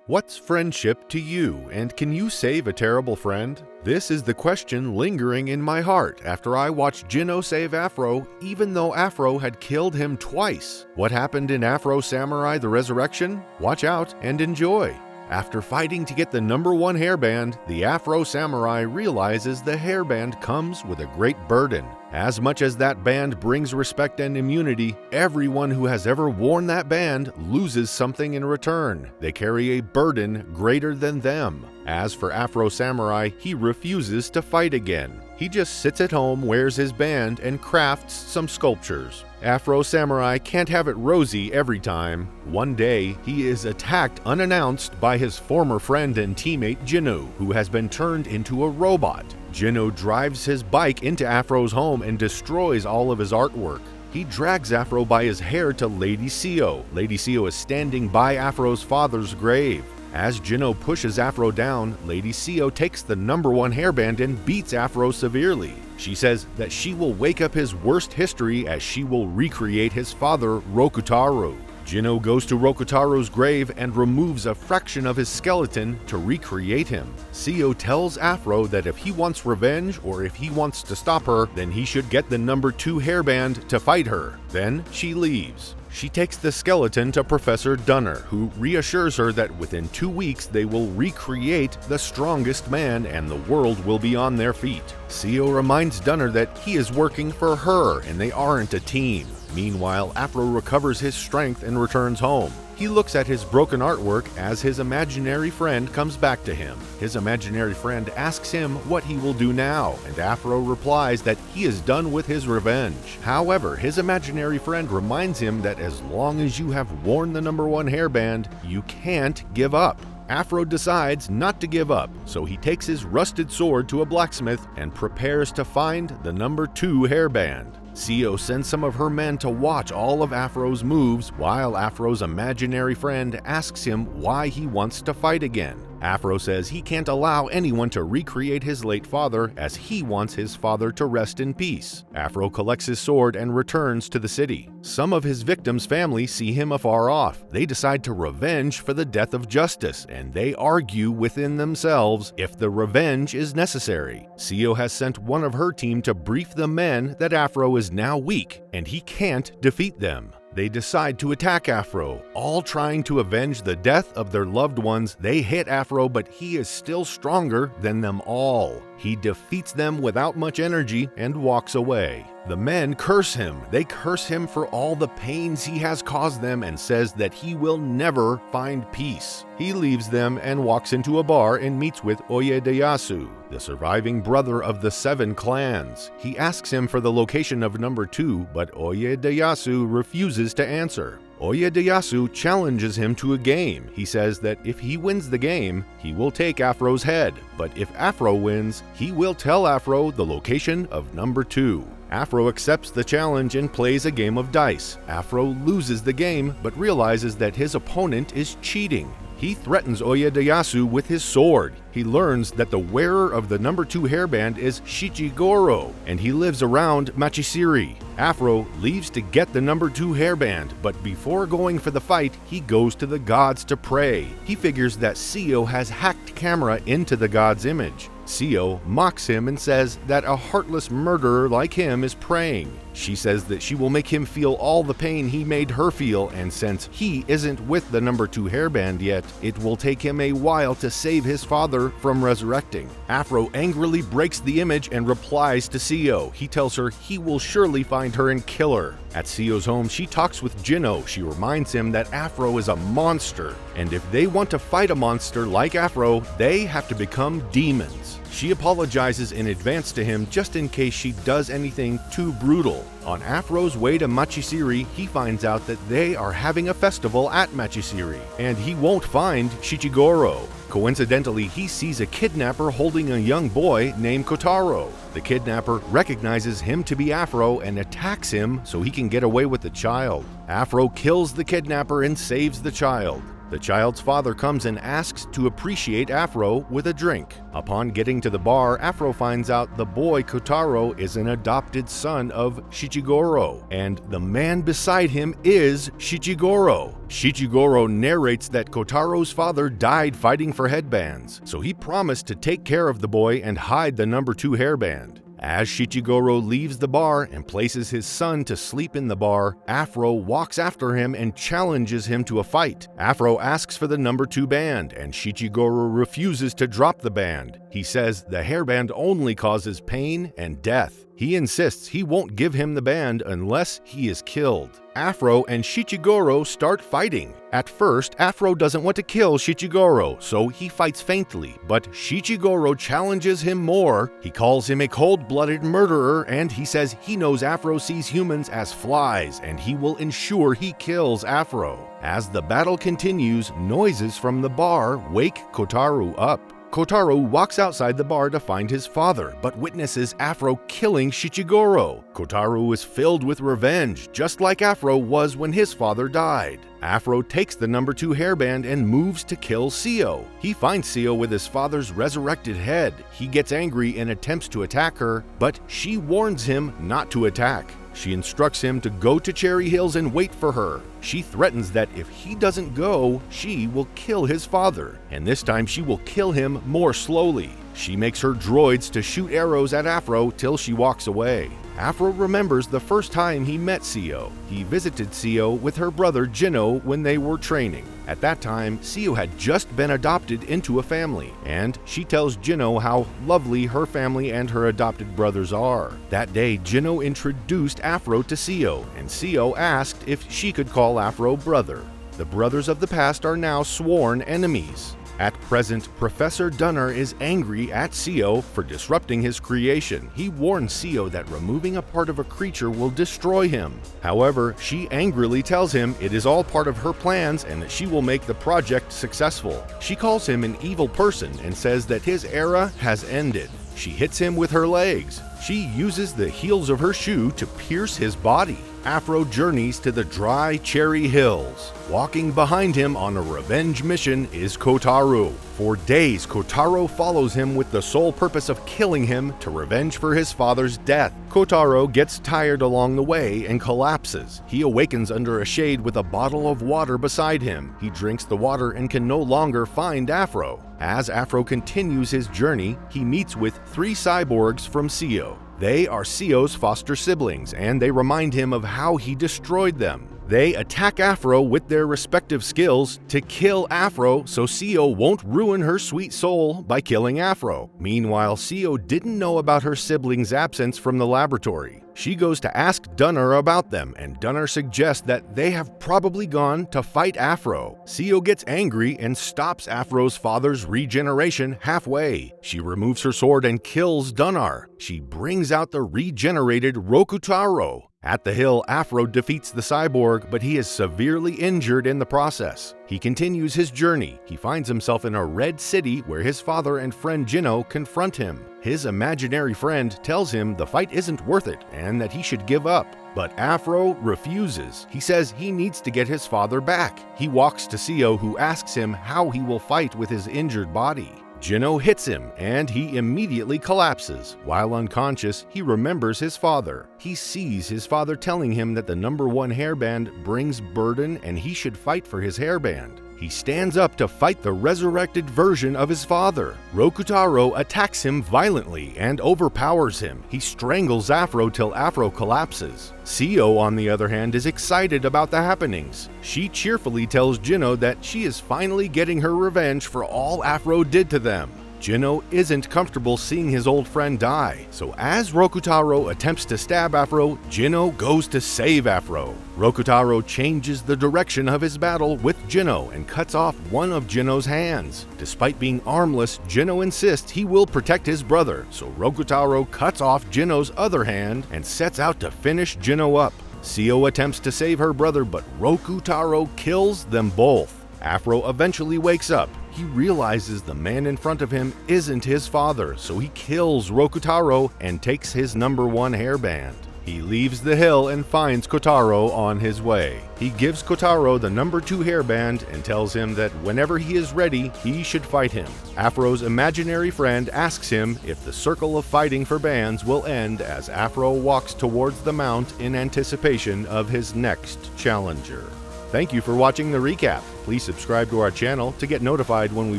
What's friendship to you, and can you save a terrible friend? This is the question lingering in my heart after I watched Jino save Afro, even though Afro had killed him twice. What happened in Afro Samurai: The Resurrection? Watch out and enjoy. After fighting to get the #1 hairband, the Afro Samurai realizes the hairband comes with a great burden. As much as that band brings respect and immunity, everyone who has ever worn that band loses something in return. They carry a burden greater than them. As for Afro Samurai, he refuses to fight again. He just sits at home, wears his band, and crafts some sculptures. Afro Samurai can't have it rosy every time. One day, he is attacked unannounced by his former friend and teammate Jino, who has been turned into a robot. Jino drives his bike into Afro's home and destroys all of his artwork. He drags Afro by his hair to Lady Sio. Lady Sio is standing by Afro's father's grave. As Jino pushes Afro down, Lady Sio takes the #1 hairband and beats Afro severely. She says that she will wake up his worst history as she will recreate his father, Rokutaru. Jino goes to Rokutaru's grave and removes a fraction of his skeleton to recreate him. Sio tells Afro that if he wants revenge or if he wants to stop her, then he should get the #2 hairband to fight her. Then she leaves. She takes the skeleton to Professor Dunner, who reassures her that within 2 weeks they will recreate the strongest man and the world will be on their feet. Sio reminds Dunner that he is working for her and they aren't a team. Meanwhile, Afro recovers his strength and returns home. He looks at his broken artwork as his imaginary friend comes back to him. His imaginary friend asks him what he will do now, and Afro replies that he is done with his revenge. However, his imaginary friend reminds him that as long as you have worn the #1 hairband, you can't give up. Afro decides not to give up, so he takes his rusted sword to a blacksmith and prepares to find the #2 hairband. Sio sends some of her men to watch all of Afro's moves while Afro's imaginary friend asks him why he wants to fight again. Afro says he can't allow anyone to recreate his late father as he wants his father to rest in peace. Afro collects his sword and returns to the city. Some of his victims' family see him afar off. They decide to revenge for the death of Justice, and they argue within themselves if the revenge is necessary. Sio has sent one of her team to brief the men that Afro is now weak, and he can't defeat them. They decide to attack Afro, all trying to avenge the death of their loved ones. They hit Afro, but he is still stronger than them all. He defeats them without much energy and walks away. The men curse him. They curse him for all the pains he has caused them and says that he will never find peace. He leaves them and walks into a bar and meets with Oyedeyasu, the surviving brother of the 7 clans. He asks him for the location of #2, but Oyedeyasu refuses to answer. Oyedeyasu challenges him to a game. He says that if he wins the game, he will take Afro's head, but if Afro wins, he will tell Afro the location of #2. Afro accepts the challenge and plays a game of dice. Afro loses the game, but realizes that his opponent is cheating. He threatens Oyedeyasu with his sword. He learns that the wearer of the #2 hairband is Shichigoro, and he lives around Machisiri. Afro leaves to get the #2 hairband, but before going for the fight, he goes to the gods to pray. He figures that Sio has hacked camera into the god's image. Sio mocks him and says that a heartless murderer like him is praying. She says that she will make him feel all the pain he made her feel, and since he isn't with the #2 hairband yet, it will take him a while to save his father from resurrecting. Afro angrily breaks the image and replies to Sio. He tells her he will surely find her and kill her. At Sio's home, she talks with Jino. She reminds him that Afro is a monster, and if they want to fight a monster like Afro, they have to become demons. She apologizes in advance to him just in case she does anything too brutal. On Afro's way to Machisiri, he finds out that they are having a festival at Machisiri, and he won't find Shichigoro. Coincidentally, he sees a kidnapper holding a young boy named Kotaro. The kidnapper recognizes him to be Afro and attacks him so he can get away with the child. Afro kills the kidnapper and saves the child. The child's father comes and asks to appreciate Afro with a drink. Upon getting to the bar, Afro finds out the boy Kotaro is an adopted son of Shichigoro, and the man beside him is Shichigoro. Shichigoro narrates that Kotaro's father died fighting for headbands, so he promised to take care of the boy and hide the number 2 hairband. As Shichigoro leaves the bar and places his son to sleep in the bar, Afro walks after him and challenges him to a fight. Afro asks for the number 2 band, and Shichigoro refuses to drop the band. He says the hairband only causes pain and death. He insists he won't give him the band unless he is killed. Afro and Shichigoro start fighting. At first, Afro doesn't want to kill Shichigoro, so he fights faintly, but Shichigoro challenges him more. He calls him a cold-blooded murderer, and he says he knows Afro sees humans as flies, and he will ensure he kills Afro. As the battle continues, noises from the bar wake Kotaro up. Kotaro walks outside the bar to find his father, but witnesses Afro killing Shichigoro. Kotaro is filled with revenge, just like Afro was when his father died. Afro takes the number 2 hairband and moves to kill Seo. He finds Seo with his father's resurrected head. He gets angry and attempts to attack her, but she warns him not to attack. She instructs him to go to Cherry Hills and wait for her. She threatens that if he doesn't go, she will kill his father, and this time she will kill him more slowly. She makes her droids to shoot arrows at Afro till she walks away. Afro remembers the first time he met Seo. He visited Seo with her brother Jino when they were training. At that time, Seo had just been adopted into a family, and she tells Jino how lovely her family and her adopted brothers are. That day, Jino introduced Afro to Seo, and Seo asked if she could call Afro brother. The brothers of the past are now sworn enemies. At present, Professor Dunner is angry at Seo for disrupting his creation. He warns Seo that removing a part of a creature will destroy him. However, she angrily tells him it is all part of her plans and that she will make the project successful. She calls him an evil person and says that his era has ended. She hits him with her legs. She uses the heels of her shoe to pierce his body. Afro journeys to the dry Cherry Hills. Walking behind him on a revenge mission is Kotaro. For days, Kotaro follows him with the sole purpose of killing him to revenge for his father's death. Kotaro gets tired along the way and collapses. He awakens under a shade with a bottle of water beside him. He drinks the water and can no longer find Afro. As Afro continues his journey, he meets with 3 cyborgs from Seo. They are Seo's foster siblings, and they remind him of how he destroyed them. They attack Afro with their respective skills to kill Afro so Seo won't ruin her sweet soul by killing Afro. Meanwhile, Seo didn't know about her siblings' absence from the laboratory. She goes to ask Dunner about them, and Dunner suggests that they have probably gone to fight Afro. Seo gets angry and stops Afro's father's regeneration halfway. She removes her sword and kills Dunner. She brings out the regenerated Rokutaro. At the hill, Afro defeats the cyborg, but he is severely injured in the process. He continues his journey. He finds himself in a red city where his father and friend Jino confront him. His imaginary friend tells him the fight isn't worth it and that he should give up. But Afro refuses. He says he needs to get his father back. He walks to Seo, who asks him how he will fight with his injured body. Jino hits him, and he immediately collapses. While unconscious, he remembers his father. He sees his father telling him that the number 1 hairband brings burden and he should fight for his hairband. He stands up to fight the resurrected version of his father. Rokutaro attacks him violently and overpowers him. He strangles Afro till Afro collapses. Seo, on the other hand, is excited about the happenings. She cheerfully tells Jino that she is finally getting her revenge for all Afro did to them. Jino isn't comfortable seeing his old friend die, so as Rokutaro attempts to stab Afro, Jino goes to save Afro. Rokutaro changes the direction of his battle with Jino and cuts off one of Jino's hands. Despite being armless, Jino insists he will protect his brother, so Rokutaro cuts off Jino's other hand and sets out to finish Jino up. Seo attempts to save her brother, but Rokutaro kills them both. Afro eventually wakes up. He realizes the man in front of him isn't his father, so he kills Rokutaro and takes his number 1 hairband. He leaves the hill and finds Kotaro on his way. He gives Kotaro the number 2 hairband and tells him that whenever he is ready, he should fight him. Afro's imaginary friend asks him if the circle of fighting for bands will end as Afro walks towards the mount in anticipation of his next challenger. Thank you for watching the recap. Please subscribe to our channel to get notified when we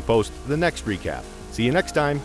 post the next recap. See you next time!